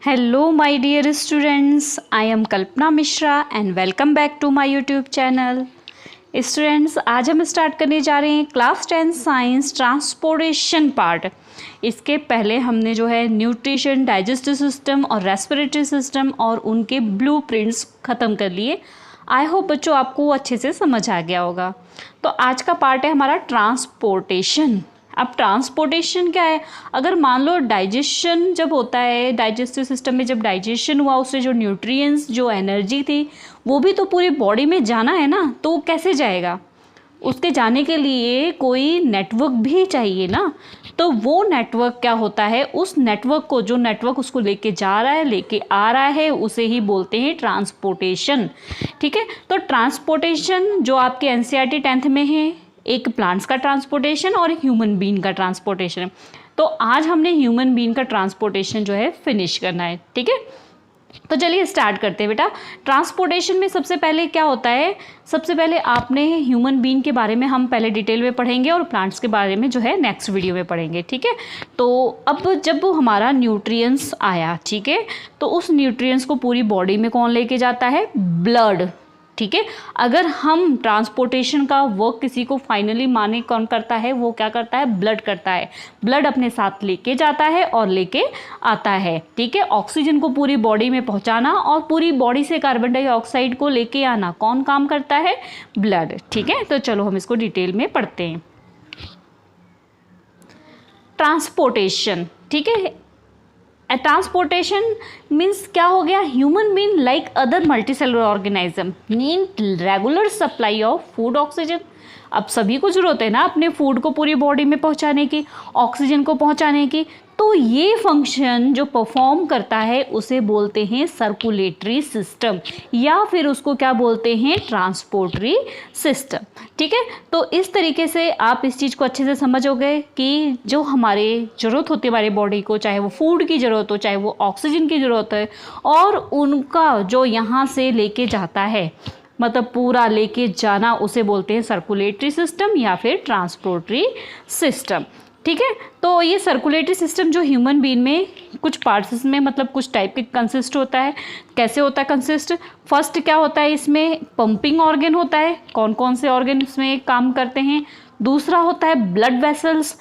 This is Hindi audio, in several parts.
Hello my dear students, I am Kalpana Mishra and welcome back to my YouTube channel. Students आज हम स्टार्ट करने जा रहे हैं क्लास 10 साइंस ट्रांसपोर्टेशन पार्ट। इसके पहले हमने जो है न्यूट्रिशन, डाइजेस्टिव सिस्टम और रेस्पिरेटरी सिस्टम और उनके ब्लूप्रिंट्स ख़त्म कर लिए। आई होप बच्चों आपको अच्छे से समझ आ गया होगा। तो आज का पार्ट है हमारा ट्रांसपोर्टेशन। अब ट्रांसपोर्टेशन क्या है? अगर मान लो डाइजेशन जब होता है, डाइजेस्टिव सिस्टम में जब डाइजेशन हुआ उससे जो न्यूट्रिएंट्स, जो एनर्जी थी वो भी तो पूरी बॉडी में जाना है ना, तो कैसे जाएगा? उसके जाने के लिए कोई नेटवर्क भी चाहिए ना। तो वो नेटवर्क क्या होता है, उस नेटवर्क को, जो नेटवर्क उसको लेके जा रहा है, लेके आ रहा है, उसे ही बोलते हैं ट्रांसपोर्टेशन। ठीक है, तो ट्रांसपोर्टेशन जो आपके एनसीईआरटी 10th में है, एक प्लांट्स का ट्रांसपोर्टेशन और एक ह्यूमन बीइंग का ट्रांसपोर्टेशन है। तो आज हमने ह्यूमन बीइंग का ट्रांसपोर्टेशन जो है फिनिश करना है। ठीक है, तो चलिए स्टार्ट करते हैं बेटा। ट्रांसपोर्टेशन में सबसे पहले क्या होता है, सबसे पहले आपने ह्यूमन बीइंग के बारे में हम पहले डिटेल में पढ़ेंगे और प्लांट्स के बारे में जो है नेक्स्ट वीडियो में पढ़ेंगे। ठीक है, तो अब जब हमारा न्यूट्रिएंट्स आया, ठीक है, तो उस न्यूट्रिएंट्स को पूरी बॉडी में कौन लेके जाता है? ब्लड। ठीक है, अगर हम ट्रांसपोर्टेशन का वर्क किसी को फाइनली माने कौन करता है, वो क्या करता है? ब्लड करता है। ब्लड अपने साथ लेके जाता है और लेके आता है। ठीक है, ऑक्सीजन को पूरी बॉडी में पहुंचाना और पूरी बॉडी से कार्बन डाइऑक्साइड को लेके आना कौन काम करता है? ब्लड। ठीक है, तो चलो हम इसको डिटेल में पढ़ते हैं। ट्रांसपोर्टेशन, ठीक है, ट्रांसपोर्टेशन मीन्स क्या हो गया? Human being like other multicellular organism need regular supply of food, oxygen. अब सभी को जरूरत है ना अपने फूड को पूरी बॉडी में पहुंचाने की, ऑक्सीजन को पहुंचाने की। तो ये फंक्शन जो परफॉर्म करता है उसे बोलते हैं सर्कुलेटरी सिस्टम, या फिर उसको क्या बोलते हैं? ट्रांसपोर्टरी सिस्टम। ठीक है, तो इस तरीके से आप इस चीज़ को अच्छे से समझोगे कि जो हमारे ज़रूरत होती है हमारी बॉडी को, चाहे वो फूड की ज़रूरत हो, चाहे वो ऑक्सीजन की ज़रूरत है, और उनका जो यहाँ से लेके जाता है, मतलब पूरा लेके जाना, उसे बोलते हैं सर्कुलेटरी सिस्टम या फिर ट्रांसपोर्टरी सिस्टम। ठीक है, तो ये सर्कुलेटरी सिस्टम जो ह्यूमन बीइंग में कुछ पार्ट्स में, मतलब कुछ टाइप के कंसिस्ट होता है। कैसे होता है कंसिस्ट? फर्स्ट क्या होता है, इसमें पंपिंग ऑर्गन होता है। कौन कौन से ऑर्गन इसमें काम करते हैं? दूसरा होता है ब्लड वेसल्स।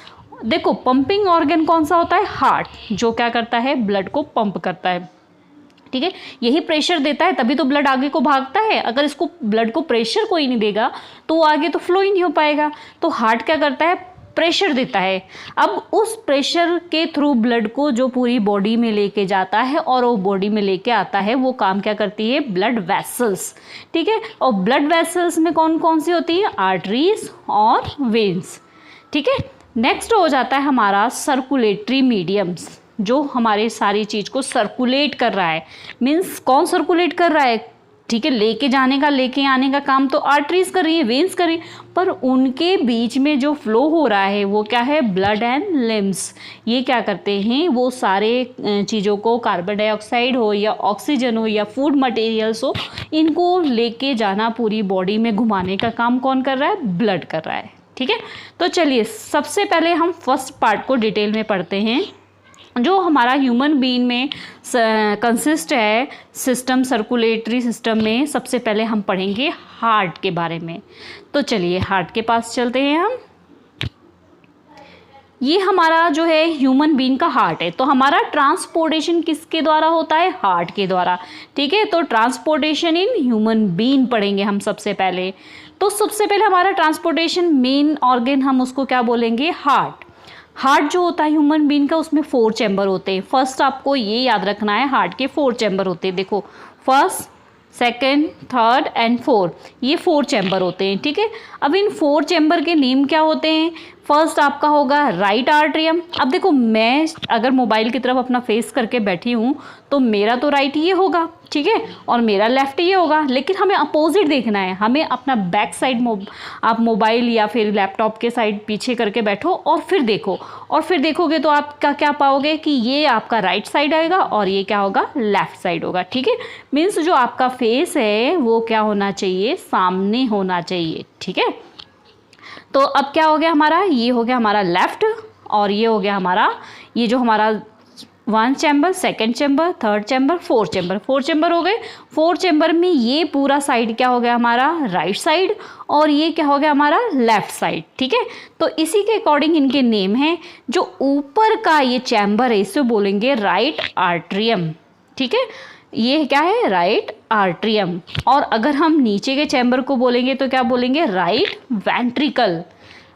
देखो पंपिंग ऑर्गन कौन सा होता है? हार्ट, जो क्या करता है? ब्लड को पंप करता है। ठीक है, यही प्रेशर देता है तभी तो ब्लड आगे को भागता है। अगर इसको ब्लड को प्रेशर कोई नहीं देगा तो वो आगे तो फ्लो ही नहीं हो पाएगा। तो हार्ट क्या करता है? प्रेशर देता है। अब उस प्रेशर के थ्रू ब्लड को जो पूरी बॉडी में लेके जाता है और वो बॉडी में लेके आता है, वो काम क्या करती है? Blood vessels. ठीक है, और ब्लड वेसल्स में कौन कौन सी होती है? आर्टरीज और वेन्स। ठीक है, नेक्स्ट हो जाता है हमारा सर्कुलेटरी मीडियम्स, जो हमारे सारी चीज़ को सर्कुलेट कर रहा है। मीन्स कौन सर्कुलेट कर रहा है? ठीक है, लेके जाने का, लेके आने का काम तो आर्टरीज कर रही है, वेन्स कर रही है, पर उनके बीच में जो फ्लो हो रहा है वो क्या है? Blood and limbs. ये क्या करते हैं? वो सारे चीज़ों को, कार्बन डाइऑक्साइड हो या ऑक्सीजन हो या फूड मटेरियल्स हो, इनको लेके जाना, पूरी बॉडी में घुमाने का काम कौन कर रहा है? ब्लड कर रहा है। ठीक है, तो चलिए सबसे पहले हम फर्स्ट पार्ट को डिटेल में पढ़ते हैं, जो हमारा ह्यूमन बीइंग में कंसिस्ट है सिस्टम, सर्कुलेटरी सिस्टम में। सबसे पहले हम पढ़ेंगे हार्ट के बारे में। तो चलिए हार्ट के पास चलते हैं हम। ये हमारा जो है ह्यूमन बीइंग का हार्ट है। तो हमारा ट्रांसपोर्टेशन किसके द्वारा होता है? हार्ट के द्वारा। ठीक है, तो ट्रांसपोर्टेशन इन ह्यूमन बीइंग पढ़ेंगे हम सबसे पहले। तो सबसे पहले हमारा ट्रांसपोर्टेशन मेन ऑर्गन हम उसको क्या बोलेंगे? हार्ट। हार्ट जो होता है ह्यूमन बीइंग का, उसमें 4 चैम्बर होते हैं। फर्स्ट आपको ये याद रखना है, हार्ट के 4 चैम्बर होते हैं। देखो first, second, third and fourth, ये 4 चैम्बर होते हैं। ठीक है, अब इन 4 चैम्बर के नेम क्या होते हैं? फर्स्ट आपका होगा राइट आर्ट्रियम। अब देखो मैं अगर मोबाइल की तरफ अपना फेस करके बैठी हूँ तो मेरा तो राइट ये होगा, ठीक है, और मेरा लेफ्ट ये होगा, लेकिन हमें अपोजिट देखना है। हमें अपना बैक साइड आप मोबाइल या फिर लैपटॉप के साइड पीछे करके बैठो और फिर देखो, और फिर देखोगे तो आपका क्या पाओगे कि ये आपका राइट साइड आएगा और ये क्या होगा? लेफ्ट साइड होगा। ठीक है, मीन्स जो आपका फेस है वो क्या होना चाहिए? सामने होना चाहिए। ठीक है, तो अब क्या हो गया हमारा? ये हो गया हमारा लेफ्ट और ये हो गया हमारा, ये जो हमारा 1 chamber, second chamber, third chamber, fourth chamber, 4 chamber हो गए। 4 चैम्बर में ये पूरा साइड क्या हो गया हमारा राइट साइड, और ये क्या हो गया हमारा लेफ्ट साइड, ठीक है। तो इसी के अकॉर्डिंग इनके नेम हैं। जो ऊपर का ये चैम्बर है इसे बोलेंगे राइट आर्ट्रियम, ठीक है, ये क्या है राइट आर्ट्रियम। और अगर हम नीचे के चैम्बर को बोलेंगे तो क्या बोलेंगे राइट वेंट्रिकल।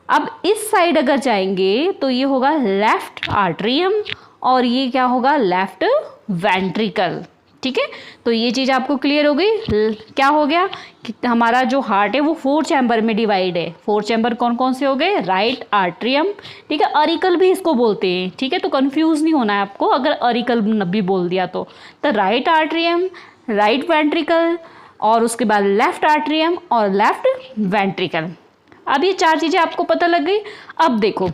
अब इस साइड अगर जाएंगे तो ये होगा लेफ्ट आर्ट्रियम, और ये क्या होगा लेफ्ट वेंट्रिकल, ठीक है। तो ये चीज़ आपको क्लियर हो गई। क्या हो गया कि हमारा जो हार्ट है वो 4 चैम्बर में डिवाइड है। 4 चैम्बर कौन कौन से हो गए, राइट आर्ट्रियम, ठीक है, अरिकल भी इसको बोलते हैं, ठीक है। तो कंफ्यूज नहीं होना है आपको अगर अरिकल भी बोल दिया तो राइट आर्ट्रियम, राइट वेंट्रिकल, और उसके बाद लेफ्ट आर्ट्रियम और लेफ्ट वेंट्रिकल। अब ये 4 चीज़ें आपको पता लग गई। अब देखो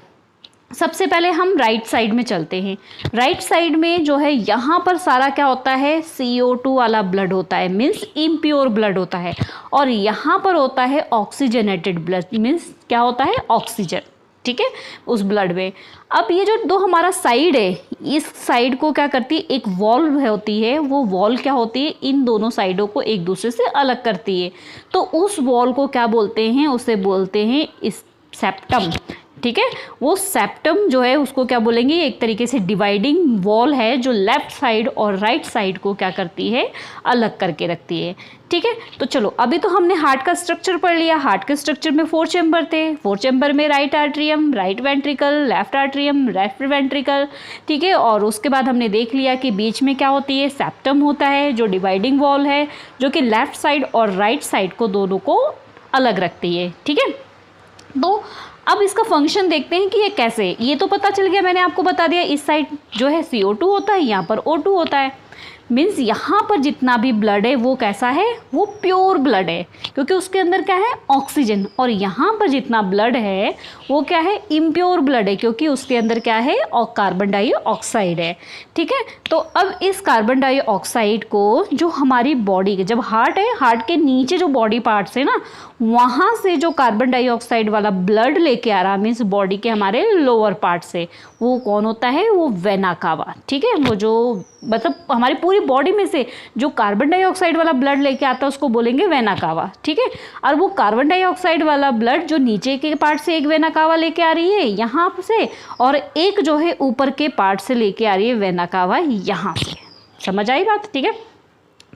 सबसे पहले हम राइट साइड में चलते हैं। राइट साइड में जो है यहाँ पर सारा क्या होता है CO2 वाला ब्लड होता है, मीन्स इम्प्योर ब्लड होता है, और यहाँ पर होता है ऑक्सीजनेटेड ब्लड, मीन्स क्या होता है ऑक्सीजन, ठीक है, उस ब्लड में। अब ये जो दो हमारा साइड है, इस साइड को क्या करती है एक वॉल्व होती है, वो वॉल क्या होती है इन दोनों साइडों को एक दूसरे से अलग करती है। तो उस वॉल को क्या बोलते हैं, उसे बोलते हैं इस सेप्टम, ठीक है। वो सेप्टम जो है उसको क्या बोलेंगे, एक तरीके से डिवाइडिंग वॉल है जो लेफ्ट साइड और राइट साइड को क्या करती है अलग करके रखती है, ठीक है। तो चलो अभी तो हमने हार्ट का स्ट्रक्चर पढ़ लिया। हार्ट के स्ट्रक्चर में 4 चैम्बर थे। 4 चैम्बर में right atrium, right ventricle, left atrium, left ventricle, ठीक है। और उसके बाद हमने देख लिया कि बीच में क्या होती है सेप्टम होता है जो डिवाइडिंग वॉल है, जो कि लेफ्ट साइड और राइट साइड को दोनों को अलग रखती है, ठीक है। तो अब इसका फंक्शन देखते हैं कि ये कैसे, ये तो पता चल गया, मैंने आपको बता दिया इस साइड जो है CO2 होता है, यहाँ पर O2 होता है। मीन्स यहाँ पर जितना भी ब्लड है वो कैसा है, वो प्योर ब्लड है क्योंकि उसके अंदर क्या है ऑक्सीजन, और यहाँ पर जितना ब्लड है वो क्या है इम्प्योर ब्लड है क्योंकि उसके अंदर क्या है और कार्बन डाइऑक्साइड है, ठीक है। तो अब इस कार्बन डाइऑक्साइड को जो हमारी बॉडी के, जब हार्ट है, हार्ट के नीचे जो बॉडी पार्ट्स है ना, वहाँ से जो कार्बन डाइऑक्साइड वाला ब्लड लेके आ रहा मीन्स बॉडी के हमारे लोअर पार्ट से, वो कौन होता है, वो वेना कावा, ठीक है। वो जो मतलब हमारी पूरी बॉडी में से जो कार्बन डाइऑक्साइड वाला ब्लड लेके आता है उसको बोलेंगे वेना कावा, ठीक है। और वो कार्बन डाइऑक्साइड वाला ब्लड जो नीचे के पार्ट से एक वेना कावा लेके आ रही है यहाँ से, और एक जो है ऊपर के पार्ट से लेके आ रही है वेना कावा यहाँ से। समझ आई बात, ठीक है।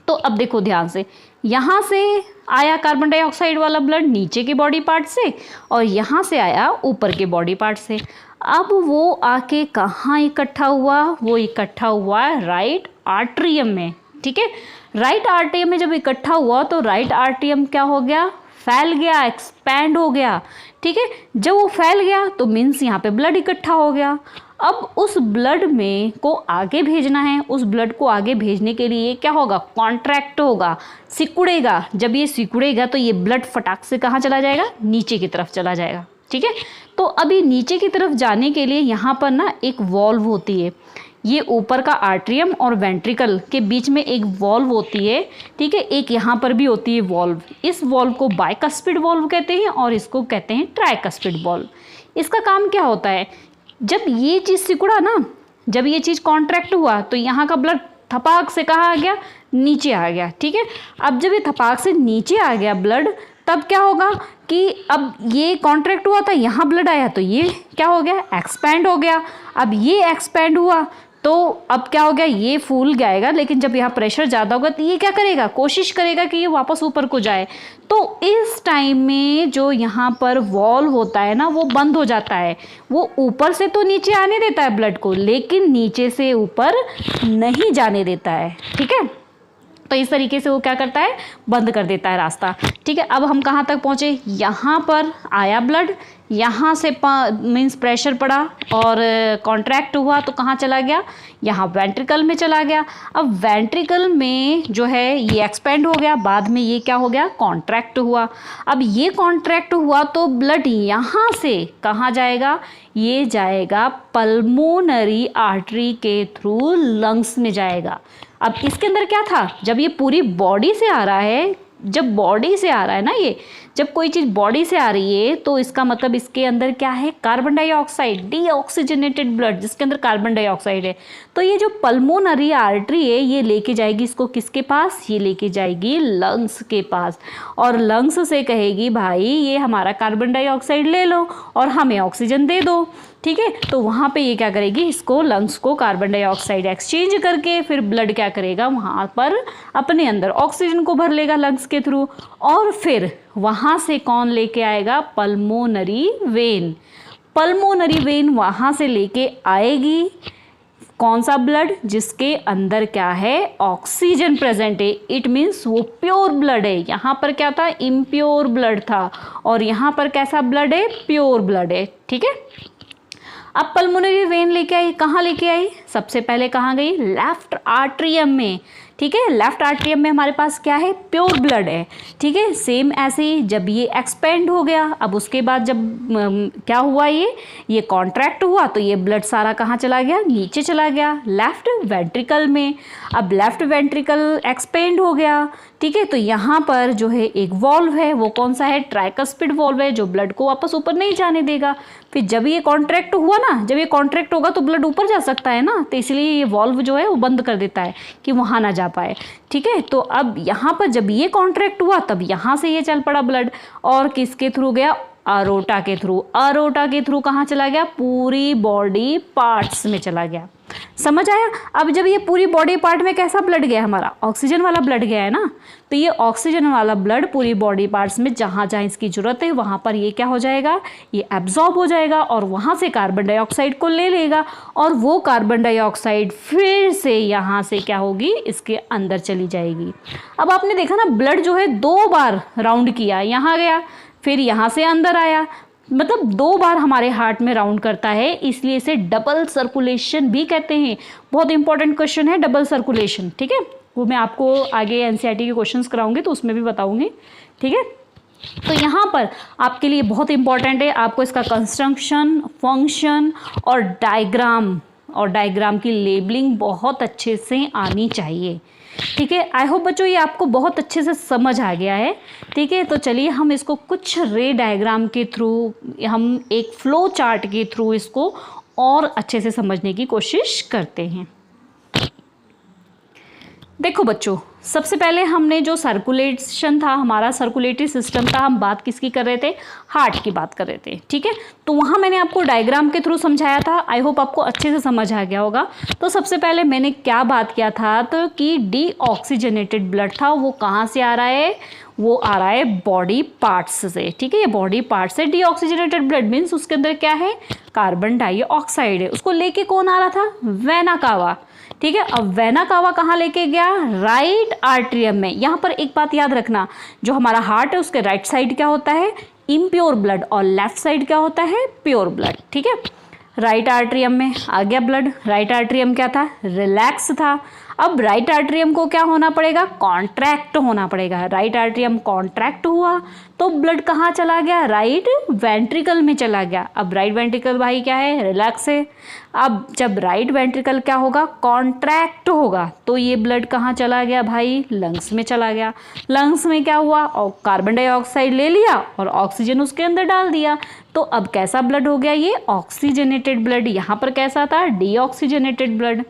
तो अब देखो ध्यान से, यहाँ से आया कार्बन डाइऑक्साइड वाला ब्लड नीचे के बॉडी पार्ट से, और यहाँ से आया ऊपर के बॉडी पार्ट से। अब वो आके कहाँ इकट्ठा हुआ, वो इकट्ठा हुआ राइट आर्ट्रियम में, ठीक है। राइट आर्ट्रियम में जब इकट्ठा हुआ तो राइट आर्ट्रियम क्या हो गया, फैल गया, एक्सपैंड हो गया, ठीक है। जब वो फैल गया तो मीन्स यहाँ पे ब्लड इकट्ठा हो गया। अब उस ब्लड में को आगे भेजना है, उस ब्लड को आगे भेजने के लिए क्या होगा, कॉन्ट्रैक्ट होगा, सिकुड़ेगा। जब ये सिकुड़ेगा तो ये ब्लड फटाक से कहाँ चला जाएगा, नीचे की तरफ चला जाएगा, ठीक है। तो अभी नीचे की तरफ जाने के लिए यहाँ पर ना एक वॉल्व होती है, ये ऊपर का आर्ट्रियम और वेंट्रिकल के बीच में एक वॉल्व होती है, ठीक है। एक यहाँ पर भी होती है वॉल्व, इस वॉल्व को बाइकस्पिड वॉल्व कहते हैं और इसको कहते हैं ट्राइकस्पिड वॉल्व। इसका काम क्या होता है, जब ये चीज़ सिकुड़ा ना, जब ये चीज़ कॉन्ट्रैक्ट हुआ तो यहाँ का ब्लड थपाक से कहाँ आ गया, नीचे आ गया, ठीक है। अब जब ये थपाक से नीचे आ गया ब्लड, तब क्या होगा कि अब ये कॉन्ट्रैक्ट हुआ था, यहाँ ब्लड आया तो ये क्या हो गया, एक्सपैंड हो गया। अब ये एक्सपैंड हुआ तो अब क्या हो गया, ये फूल जाएगा, लेकिन जब यहाँ प्रेशर ज़्यादा होगा तो ये क्या करेगा, कोशिश करेगा कि ये वापस ऊपर को जाए। तो इस टाइम में जो यहाँ पर वॉल होता है ना वो बंद हो जाता है, वो ऊपर से तो नीचे आने देता है ब्लड को, लेकिन नीचे से ऊपर नहीं जाने देता है, ठीक है। तो इस तरीके से वो क्या करता है, बंद कर देता है रास्ता, ठीक है। अब हम कहाँ तक पहुँचे, यहाँ पर आया ब्लड, यहाँ से मीन्स प्रेशर पड़ा और कॉन्ट्रैक्ट हुआ तो कहाँ चला गया, यहाँ वेंट्रिकल में चला गया। अब वेंट्रिकल में जो है ये एक्सपेंड हो गया, बाद में ये क्या हो गया, कॉन्ट्रैक्ट हुआ। अब ये कॉन्ट्रैक्ट हुआ तो ब्लड यहाँ से कहाँ जाएगा, ये जाएगा पल्मोनरी आर्टरी के थ्रू लंग्स में जाएगा। अब इसके अंदर क्या था, जब ये पूरी बॉडी से आ रहा है जब बॉडी से आ रहा है ना, ये जब कोई चीज़ बॉडी से आ रही है तो इसका मतलब इसके अंदर क्या है, कार्बन डाइऑक्साइड, डीऑक्सीजनेटेड ब्लड जिसके अंदर कार्बन डाइऑक्साइड है। तो ये जो पल्मोनरी आर्टरी है ये लेके जाएगी इसको किसके पास, ये लेके जाएगी लंग्स के पास, और लंग्स से कहेगी भाई ये हमारा कार्बन डाइऑक्साइड ले लो और हमें ऑक्सीजन दे दो, ठीक है। तो वहाँ पे ये क्या करेगी, इसको लंग्स को कार्बन डाइऑक्साइड एक्सचेंज करके फिर ब्लड क्या करेगा, वहाँ पर अपने अंदर ऑक्सीजन को भर लेगा लंग्स के थ्रू, और फिर वहाँ से कौन लेके आएगा, पल्मोनरी वेन। पल्मोनरी वेन वहाँ से लेके आएगी कौन सा ब्लड, जिसके अंदर क्या है, ऑक्सीजन प्रेजेंट है। इट मीन्स वो प्योर ब्लड है। यहाँ पर क्या था, इम्प्योर ब्लड था, और यहाँ पर कैसा ब्लड है, प्योर ब्लड है, ठीक है। अब पल्मोनरी वेन लेके आई, कहाँ लेके आई, सबसे पहले कहाँ गई, लेफ्ट आर्ट्रियम में, ठीक है। लेफ्ट आर्ट्रियम में हमारे पास क्या है, प्योर ब्लड है, ठीक है। सेम ऐसे ही जब ये एक्सपेंड हो गया, अब उसके बाद जब क्या हुआ, ये कॉन्ट्रैक्ट हुआ तो ये ब्लड सारा कहाँ चला गया, नीचे चला गया, लेफ्ट वेंट्रिकल में। अब लेफ्ट वेंट्रिकल एक्सपेंड हो गया, ठीक है। तो यहाँ पर जो है एक वॉल्व है, वो कौन सा है, ट्राइकस्पिड वॉल्व है, जो ब्लड को वापस ऊपर नहीं जाने देगा। फिर जब ये कॉन्ट्रैक्ट हुआ ना, जब ये कॉन्ट्रैक्ट होगा तो ब्लड ऊपर जा सकता है ना, तो इसलिए ये वॉल्व जो है वो बंद कर देता है कि वहाँ ना जा पाए, ठीक है। तो अब यहाँ पर जब ये कॉन्ट्रैक्ट हुआ तब यहाँ से ये चल पड़ा ब्लड, और किसके थ्रू गया, अरोटा के थ्रू। अरोटा के थ्रू कहाँ चला गया, पूरी बॉडी पार्ट्स में चला गया। समझ आया। अब जब ये पूरी बॉडी पार्ट में कैसा ब्लड गया, हमारा ऑक्सीजन वाला ब्लड गया है ना, तो ये ऑक्सीजन वाला ब्लड पूरी बॉडी पार्ट्स में जहाँ जहाँ इसकी ज़रूरत है वहाँ पर ये क्या हो जाएगा, ये एब्जॉर्ब हो जाएगा, और वहाँ से कार्बन डाइऑक्साइड को ले लेगा, और वो कार्बन डाइऑक्साइड फिर से यहाँ से क्या होगी, इसके अंदर चली जाएगी। अब आपने देखा ना, ब्लड जो है 2 बार राउंड किया, यहाँ गया फिर यहाँ से अंदर आया, मतलब 2 बार हमारे हार्ट में राउंड करता है, इसलिए इसे डबल सर्कुलेशन भी कहते हैं। बहुत इंपॉर्टेंट क्वेश्चन है डबल सर्कुलेशन, ठीक है। वो मैं आपको आगे एनसीईआरटी के क्वेश्चंस कराऊंगी तो उसमें भी बताऊंगी, ठीक है। तो यहाँ पर आपके लिए बहुत इंपॉर्टेंट है, आपको इसका कंस्ट्रक्शन, फंक्शन और डायग्राम की लेबलिंग बहुत अच्छे से आनी चाहिए, ठीक है। आई होप बच्चों ये आपको बहुत अच्छे से समझ आ गया है, ठीक है। तो चलिए हम इसको कुछ रे डायग्राम के थ्रू, हम एक फ्लो चार्ट के थ्रू इसको और अच्छे से समझने की कोशिश करते हैं। देखो बच्चों, सबसे पहले हमने जो सर्कुलेशन था, हमारा सर्कुलेटरी सिस्टम था, हम बात किसकी कर रहे थे, हार्ट की बात कर रहे थे, ठीक है। तो वहाँ मैंने आपको डायग्राम के थ्रू समझाया था, आई होप आपको अच्छे से समझ आ गया होगा। तो सबसे पहले मैंने क्या बात किया था, तो कि डीऑक्सीजनेटेड ब्लड था, वो कहाँ से आ रहा है, वो आ रहा है बॉडी पार्ट्स से, ठीक है। ये बॉडी पार्ट्स से डीऑक्सीजनेटेड ब्लड मीन्स उसके अंदर क्या है, कार्बन डाइऑक्साइड है। उसको लेके कौन आ रहा था, वेना कावा, ठीक है। अब वेना कावा कहाँ लेके गया, राइट आर्ट्रियम में। यहाँ पर एक बात याद रखना, जो हमारा हार्ट है उसके राइट साइड क्या होता है, इम्प्योर ब्लड, और लेफ्ट साइड क्या होता है, प्योर ब्लड, ठीक है। राइट आर्ट्रियम में आ गया ब्लड। राइट आर्ट्रियम क्या था, रिलैक्स था। अब राइट आर्ट्रियम को क्या होना पड़ेगा, कॉन्ट्रैक्ट होना पड़ेगा। राइट आर्ट्रियम कॉन्ट्रैक्ट हुआ तो ब्लड कहाँ चला गया, राइट वेंट्रिकल में चला गया। अब राइट वेंट्रिकल भाई क्या है, रिलैक्स है। अब जब राइट वेंट्रिकल क्या होगा, कॉन्ट्रैक्ट होगा, तो ये ब्लड कहाँ चला गया भाई, लंग्स में चला गया। लंग्स में क्या हुआ, और कार्बन डाइऑक्साइड ले लिया और ऑक्सीजन उसके अंदर डाल दिया। तो अब कैसा ब्लड हो गया, ये ऑक्सीजनेटेड ब्लड। यहाँ पर कैसा था, डीऑक्सीजनेटेड ब्लड।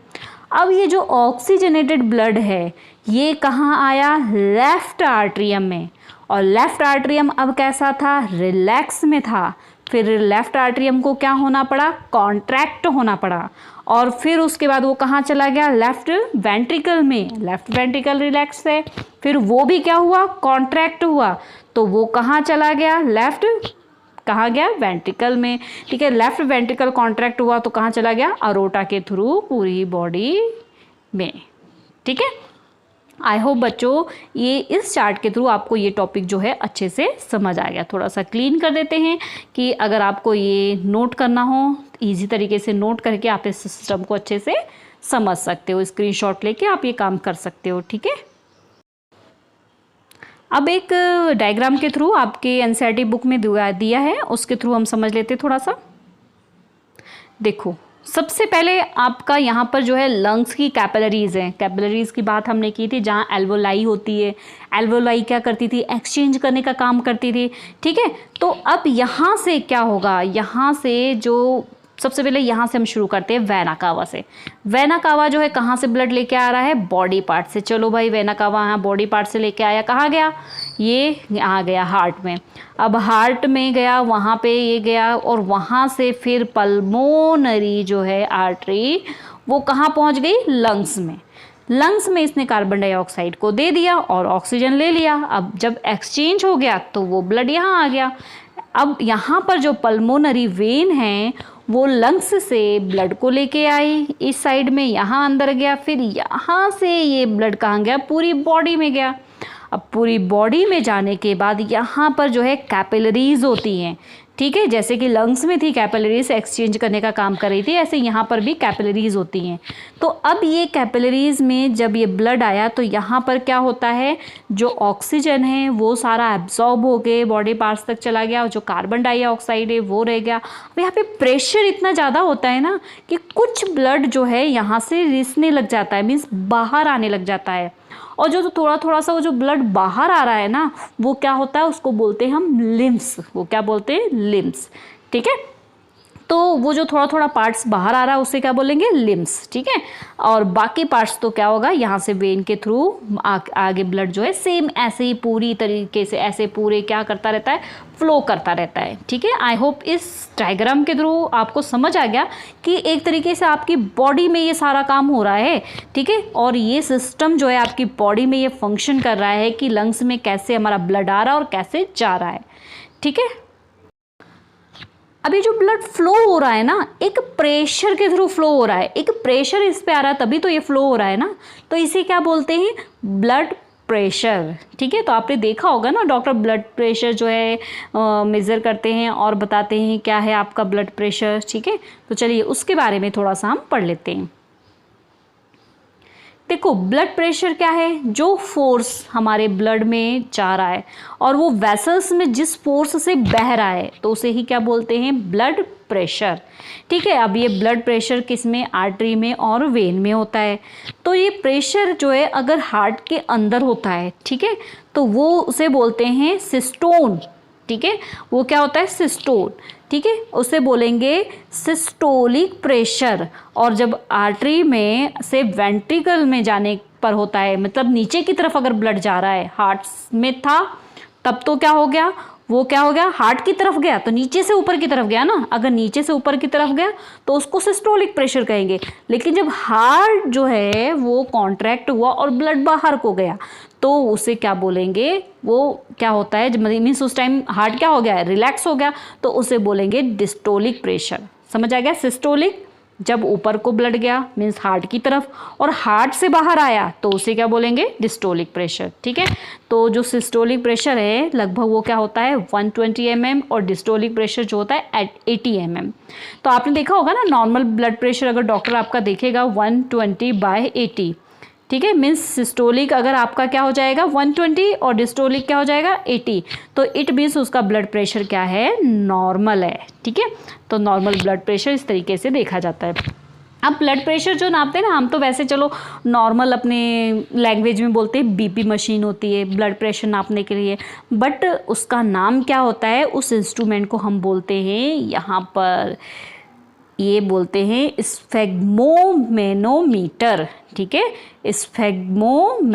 अब ये जो ऑक्सीजनेटेड ब्लड है ये कहाँ आया, लेफ्ट आर्ट्रियम में, और लेफ्ट आर्ट्रियम अब कैसा था, रिलैक्स में था। फिर लेफ्ट आर्ट्रियम को क्या होना पड़ा, कॉन्ट्रैक्ट होना पड़ा, और फिर उसके बाद वो कहाँ चला गया, लेफ्ट वेंट्रिकल में। लेफ्ट वेंट्रिकल रिलैक्स है, फिर वो भी क्या हुआ, कॉन्ट्रैक्ट हुआ, तो वो कहाँ चला गया, लेफ्ट कहाँ गया, वेंट्रिकल में, ठीक है। लेफ्ट वेंट्रिकल कॉन्ट्रैक्ट हुआ तो कहाँ चला गया, अरोटा के थ्रू पूरी बॉडी में, ठीक है। आई होप बच्चों ये इस चार्ट के थ्रू आपको ये टॉपिक जो है अच्छे से समझ आ गया। थोड़ा सा क्लीन कर देते हैं कि अगर आपको ये नोट करना हो, ईजी तरीके से नोट करके आप इस सिस्टम को अच्छे से समझ सकते हो। स्क्रीनशॉट लेके आप ये काम कर सकते हो, ठीक है। अब एक डायग्राम के थ्रू आपके एनसीईआरटी बुक में दिया है, उसके थ्रू हम समझ लेते थोड़ा सा। देखो सबसे पहले आपका यहाँ पर जो है लंग्स की कैपिलरीज हैं। कैपिलरीज की बात हमने की थी, जहाँ एल्वोलाई होती है। एल्वोलाई क्या करती थी? एक्सचेंज करने का काम करती थी। ठीक है, तो अब यहाँ से क्या होगा? यहाँ से जो सबसे पहले यहाँ से हम शुरू करते हैं वेना कावा से। वेना कावा जो है कहाँ से ब्लड लेके आ रहा है? बॉडी पार्ट से। चलो भाई, वेना कावा यहाँ बॉडी पार्ट से लेके आया, कहाँ गया? ये आ गया हार्ट में। अब हार्ट में गया, वहाँ पे ये गया, और वहाँ से फिर पल्मोनरी जो है आर्टरी, वो कहाँ पहुँच गई? लंग्स में। लंग्स में इसने कार्बन डाइऑक्साइड को दे दिया और ऑक्सीजन ले लिया। अब जब एक्सचेंज हो गया तो वो ब्लड यहाँ आ गया। अब यहाँ पर जो पल्मोनरी वेन है वो लंग्स से ब्लड को लेके आई, इस साइड में यहाँ अंदर गया, फिर यहाँ से ये ब्लड कहाँ गया? पूरी बॉडी में गया। अब पूरी बॉडी में जाने के बाद यहाँ पर जो है कैपिलरीज होती हैं। ठीक है, जैसे कि लंग्स में थी कैपिलरीज एक्सचेंज करने का काम कर रही थी, ऐसे यहाँ पर भी कैपिलरीज होती हैं। तो अब ये कैपिलरीज में जब ये ब्लड आया तो यहाँ पर क्या होता है? जो ऑक्सीजन है वो सारा एब्जॉर्ब हो के बॉडी पार्ट्स तक चला गया, और जो कार्बन डाइऑक्साइड है वो रह गया। अब यहाँ पे प्रेशर इतना ज़्यादा होता है ना कि कुछ ब्लड जो है यहाँ से रिसने लग जाता है, मीन्स बाहर आने लग जाता है। और जो थोड़ा थोड़ा सा वो जो ब्लड बाहर आ रहा है ना, वो क्या होता है? उसको बोलते हैं हम लिम्स। वो क्या बोलते हैं? लिम्स। ठीक है, तो वो जो थोड़ा थोड़ा पार्ट्स बाहर आ रहा है उसे क्या बोलेंगे? लिम्स। ठीक है, और बाकी पार्ट्स तो क्या होगा? यहाँ से वेन के थ्रू आगे ब्लड जो है सेम ऐसे ही पूरी तरीके से ऐसे पूरे क्या करता रहता है? फ्लो करता रहता है। ठीक है, आई होप इस डायग्राम के थ्रू आपको समझ आ गया कि एक तरीके से आपकी बॉडी में ये सारा काम हो रहा है। ठीक है, और ये सिस्टम जो है आपकी बॉडी में ये फंक्शन कर रहा है कि लंग्स में कैसे हमारा ब्लड आ रहा है और कैसे जा रहा है। ठीक है, अभी जो ब्लड फ्लो हो रहा है ना, एक प्रेशर के थ्रू फ्लो हो रहा है। एक प्रेशर इस पे आ रहा है तभी तो ये फ्लो हो रहा है ना, तो इसे क्या बोलते हैं? Blood pressure. ठीक है, तो आपने देखा होगा ना, डॉक्टर ब्लड प्रेशर जो है मेज़र करते हैं और बताते हैं क्या है आपका ब्लड प्रेशर। ठीक है, तो चलिए उसके बारे में थोड़ा सा हम पढ़ लेते हैं। देखो, ब्लड प्रेशर क्या है? जो फोर्स हमारे ब्लड में जा रहा है और वो वेसल्स में जिस फोर्स से बह रहा है, तो उसे ही क्या बोलते हैं? Blood pressure. ठीक है, अब ये ब्लड प्रेशर किस में? आर्टरी में और वेन में होता है। तो ये प्रेशर जो है अगर हार्ट के अंदर होता है, ठीक है, तो वो उसे बोलते हैं सिस्टोन। ठीक है, वो क्या होता है? सिस्टोन। ठीक है, उसे बोलेंगे सिस्टोलिक प्रेशर। और जब आर्टरी में से वेंट्रिकल में जाने पर होता है, मतलब नीचे की तरफ अगर ब्लड जा रहा है, हार्ट में था तब तो क्या हो गया? वो क्या हो गया? हार्ट की तरफ गया, तो नीचे से ऊपर की तरफ गया ना। अगर नीचे से ऊपर की तरफ गया तो उसको सिस्टोलिक प्रेशर कहेंगे। लेकिन जब हार्ट जो है वो कॉन्ट्रैक्ट हुआ और ब्लड बाहर को गया तो उसे क्या बोलेंगे? वो क्या होता है? मीन्स उस टाइम हार्ट क्या हो गया है? रिलैक्स हो गया, तो उसे बोलेंगे डिस्टोलिक प्रेशर। समझ आ गया? सिस्टोलिक जब ऊपर को ब्लड गया मीन्स हार्ट की तरफ, और हार्ट से बाहर आया तो उसे क्या बोलेंगे? Diastolic pressure. ठीक है, तो जो सिस्टोलिक प्रेशर है लगभग वो क्या होता है? 120 mm, और डिस्टोलिक प्रेशर जो होता है 80 mm। तो आपने देखा होगा ना, नॉर्मल ब्लड प्रेशर अगर डॉक्टर आपका देखेगा 120/80। ठीक है, मीन्स सिस्टोलिक अगर आपका क्या हो जाएगा? 120, और डिस्टोलिक क्या हो जाएगा? 80। तो इट मीन्स उसका ब्लड प्रेशर क्या है? नॉर्मल है। ठीक है, तो नॉर्मल ब्लड प्रेशर इस तरीके से देखा जाता है। अब ब्लड प्रेशर जो नापते हैं ना, हम तो वैसे चलो नॉर्मल अपने लैंग्वेज में बोलते हैं बीपी मशीन होती है ब्लड प्रेशर नापने के लिए, बट उसका नाम क्या होता है? उस इंस्ट्रूमेंट को हम बोलते हैं यहाँ पर, ये बोलते हैं स्फेग्मोमेनोमीटर। ठीक है, स्फेग्मोमेनोमीटर।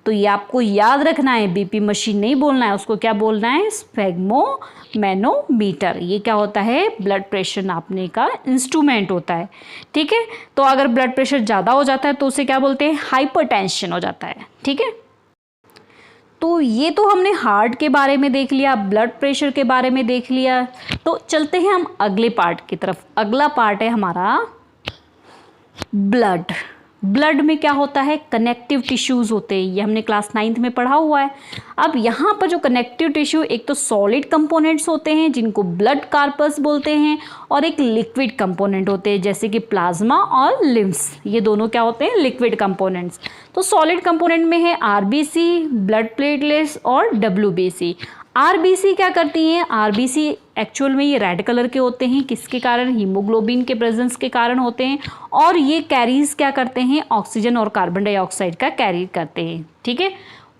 तो ये आपको याद रखना है, बीपी मशीन नहीं बोलना है, उसको क्या बोलना है? स्फेग्मोमेनोमीटर। ये क्या होता है? ब्लड प्रेशर नापने का इंस्ट्रूमेंट होता है। ठीक है, तो अगर ब्लड प्रेशर ज़्यादा हो जाता है तो उसे क्या बोलते हैं? हाइपरटेंशन हो जाता है। ठीक है, तो ये तो हमने हार्ट के बारे में देख लिया, ब्लड प्रेशर के बारे में देख लिया। तो चलते हैं हम अगले पार्ट की तरफ। अगला पार्ट है हमारा ब्लड। ब्लड में क्या होता है? कनेक्टिव टिश्यूज़ होते हैं, ये हमने क्लास 9th में पढ़ा हुआ है। अब यहाँ पर जो कनेक्टिव टिश्यू, एक तो सॉलिड कंपोनेंट्स होते हैं जिनको ब्लड कार्पस बोलते हैं, और एक लिक्विड कंपोनेंट होते हैं जैसे कि प्लाज्मा और लिम्फ्स। ये दोनों क्या होते हैं? Liquid components. तो सॉलिड कंपोनेंट में है आरबीसी, ब्लड प्लेटलेट्स और डब्ल्यूबीसी। आरबीसी क्या करती हैं? आरबीसी एक्चुअल में ये रेड कलर के होते हैं, किसके कारण? हीमोग्लोबिन के प्रेजेंस के कारण होते हैं, और ये कैरीज क्या करते हैं? ऑक्सीजन और कार्बन डाइऑक्साइड का कैरी करते हैं, ठीक है।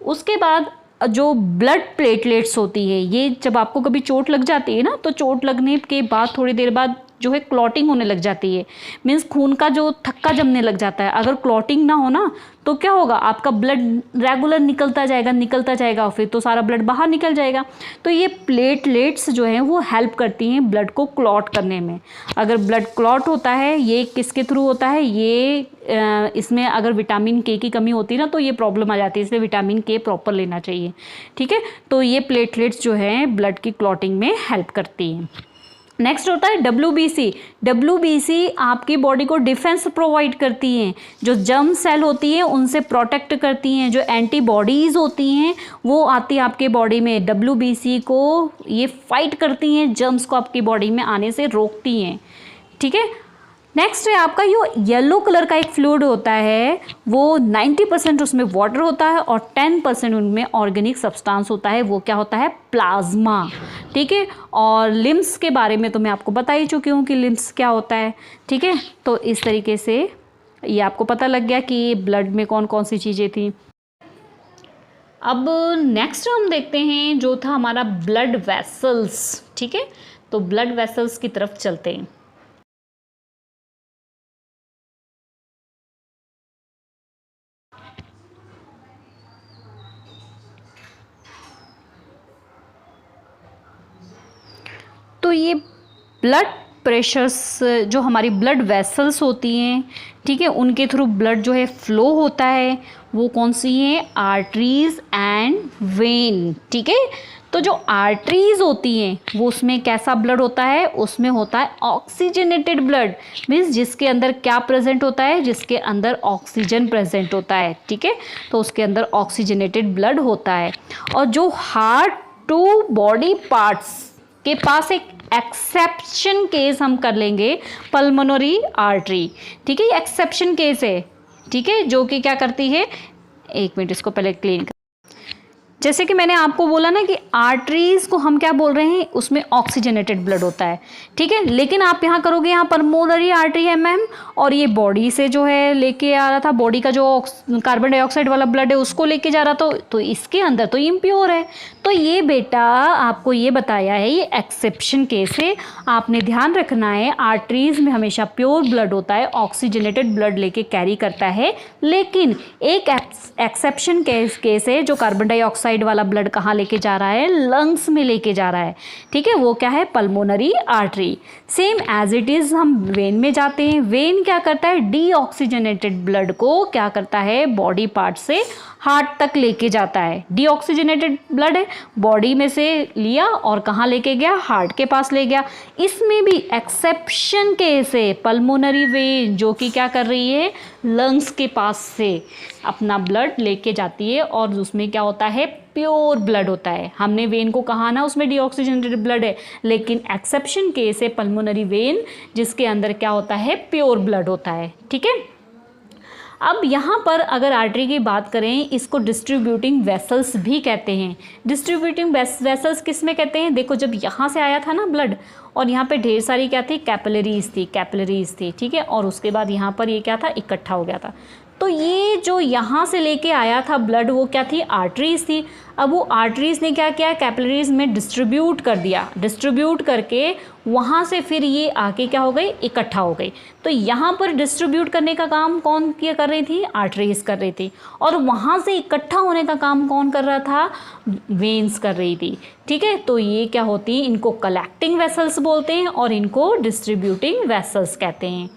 उसके बाद जो ब्लड प्लेटलेट्स होती है, ये जब आपको कभी चोट लग जाती है ना, तो चोट लगने के बाद थोड़ी देर बाद जो है क्लॉटिंग होने लग जाती है, मीन्स खून का जो थक्का जमने लग जाता है। अगर क्लॉटिंग ना हो ना तो क्या होगा, आपका ब्लड रेगुलर निकलता जाएगा, फिर तो सारा ब्लड बाहर निकल जाएगा। तो ये प्लेटलेट्स जो हैं वो हेल्प करती हैं ब्लड को क्लॉट करने में। अगर ब्लड क्लॉट होता है, ये किसके थ्रू होता है? ये इसमें अगर विटामिन के की कमी होती है ना तो ये प्रॉब्लम आ जाती है, इसलिए विटामिन के प्रॉपर लेना चाहिए, ठीक है। तो ये प्लेटलेट्स जो हैं ब्लड की क्लॉटिंग में हेल्प करती हैं। नेक्स्ट होता है डब्ल्यूबीसी। डब्ल्यूबीसी आपकी बॉडी को डिफेंस प्रोवाइड करती हैं, जो जर्म सेल होती है उनसे प्रोटेक्ट करती हैं, जो एंटीबॉडीज़ होती हैं वो आती है आपके बॉडी में, डब्ल्यूबीसी को ये फाइट करती हैं, जर्म्स को आपकी बॉडी में आने से रोकती हैं, ठीक है। नेक्स्ट है आपका जो येलो कलर का एक फ्लूइड होता है, वो 90% उसमें वाटर होता है और 10% उनमें ऑर्गेनिक सब्सटेंस होता है, वो क्या होता है? प्लाज्मा, ठीक है। और लिम्स के बारे में तो मैं आपको बता ही चुकी हूँ कि लिम्स क्या होता है, ठीक है। तो इस तरीके से ये आपको पता लग गया कि ब्लड में कौन कौन सी चीज़ें थी। अब नेक्स्ट हम देखते हैं जो था हमारा ब्लड वेसल्स, ठीक है। तो ब्लड वेसल्स की तरफ चलते हैं। तो ये ब्लड प्रेशर्स जो हमारी ब्लड वेसल्स होती हैं, ठीक है, उनके थ्रू ब्लड जो है फ्लो होता है, वो कौन सी हैं? आर्टरीज एंड वेन, ठीक है। तो जो आर्टरीज होती हैं वो उसमें कैसा ब्लड होता है? उसमें होता है ऑक्सीजनेटेड ब्लड, मीन्स जिसके अंदर क्या प्रेजेंट होता है? जिसके अंदर ऑक्सीजन प्रेजेंट होता है, ठीक है। तो उसके अंदर ऑक्सीजनेटेड ब्लड होता है। और जो हार्ट टू बॉडी पार्ट्स के पास एक एक्सेप्शन केस हम कर लेंगे, पल्मोनरी आर्टरी, ठीक है, ये एक्सेप्शन केस है, ठीक है, जो कि क्या करती है? एक मिनट इसको पहले क्लीन कर। जैसे कि मैंने आपको बोला ना कि आर्टरीज को हम क्या बोल रहे हैं? उसमें ऑक्सीजनेटेड ब्लड होता है, ठीक है। लेकिन आप यहाँ करोगे, यहाँ पल्मोनरी आर्टरी है मैम, और ये बॉडी से जो है लेके आ रहा था, बॉडी का जो कार्बन डाइऑक्साइड वाला ब्लड है उसको लेके जा रहा था, तो इसके अंदर तो इम्प्योर है। तो ये बेटा आपको ये बताया है, ये एक्सेप्शन केस है, आपने ध्यान रखना है। आर्टरीज में हमेशा प्योर ब्लड होता है, ऑक्सीजनेटेड ब्लड लेके कैरी करता है। लेकिन एक एक्सेप्शन केस है, जो कार्बन डाइऑक्साइड वाला ब्लड कहाँ लेके जा रहा है? लंग्स में लेके जा रहा है, ठीक है। वो क्या है? Pulmonary artery. Same as it is हम वेन में जाते हैं। वेन क्या करता है? डीऑक्सीजनेटेड ब्लड को क्या करता है? बॉडी पार्ट से हार्ट तक लेके जाता है। डीऑक्सीजनेटेड ब्लड है, बॉडी में से लिया और कहाँ लेके गया? हार्ट के पास ले गया। इसमें भी एक्सेप्शन केस है, पल्मोनरी वेन जो कि क्या कर रही है? लंग्स के पास से अपना ब्लड लेके जाती है, और उसमें क्या होता है? प्योर ब्लड होता है। हमने वेन को कहा ना उसमें डीऑक्सीजनेटेड ब्लड है, लेकिन एक्सेप्शन केस है पल्मोनरी वेन, जिसके अंदर क्या होता है? प्योर ब्लड होता है, ठीक है। अब यहाँ पर अगर आर्टरी की बात करें, इसको डिस्ट्रीब्यूटिंग वेसल्स भी कहते हैं। डिस्ट्रीब्यूटिंग वेसल्स किस में कहते हैं? देखो, जब यहाँ से आया था ना ब्लड, और यहाँ पे ढेर सारी क्या थी? कैपिलरीज थी, ठीक है। और उसके बाद यहाँ पर ये क्या था? इकट्ठा हो गया था। तो ये जो यहाँ से लेके आया था ब्लड, वो क्या थी? आर्टरीज थी। अब वो आर्टरीज ने क्या किया? कैपिलरीज में डिस्ट्रीब्यूट कर दिया। डिस्ट्रीब्यूट करके वहाँ से फिर ये आके क्या हो गई? इकट्ठा हो गई। तो यहाँ पर डिस्ट्रीब्यूट करने का काम कौन किया कर रही थी? आर्टरीज कर रही थी। और वहाँ से इकट्ठा होने का काम कौन कर रहा था? वेन्स कर रही थी, ठीक है। तो ये क्या होती है? इनको कलेक्टिंग वेसल्स बोलते हैं और इनको डिस्ट्रीब्यूटिंग वेसल्स कहते हैं।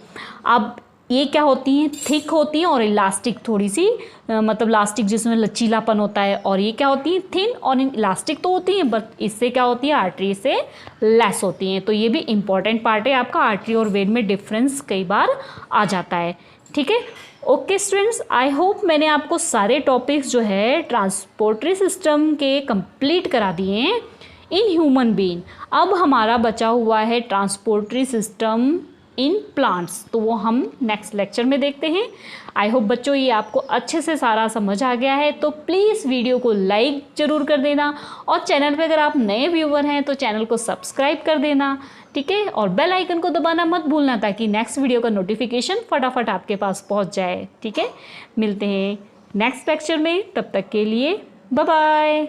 अब ये क्या होती हैं? थिक होती हैं और इलास्टिक, थोड़ी सी मतलब इलास्टिक जिसमें लचीलापन होता है। और ये क्या होती हैं? थिन और इलास्टिक तो होती हैं, बट इससे क्या होती है? आर्टरी से लेस होती हैं। तो ये भी इम्पॉर्टेंट पार्ट है आपका। आर्टरी और वेन में डिफरेंस कई बार आ जाता है, ठीक है। ओके स्टूडेंट्स, आई होप मैंने आपको सारे टॉपिक्स जो है ट्रांसपोर्टरी सिस्टम के कंप्लीट करा दिए हैं इन ह्यूमन बीइंग। अब हमारा बचा हुआ है ट्रांसपोर्टरी सिस्टम इन प्लांट्स, तो वो हम नेक्स्ट लेक्चर में देखते हैं। आई होप बच्चों ये आपको अच्छे से सारा समझ आ गया है। तो प्लीज़ वीडियो को लाइक ज़रूर कर देना, और चैनल पे अगर आप नए व्यूवर हैं तो चैनल को सब्सक्राइब कर देना, ठीक है, और बेल आइकन को दबाना मत भूलना, ताकि नेक्स्ट वीडियो का नोटिफिकेशन फटाफट आपके पास पहुंच जाए, ठीक है। मिलते हैं नेक्स्ट लेक्चर में, तब तक के लिए बाय बाय।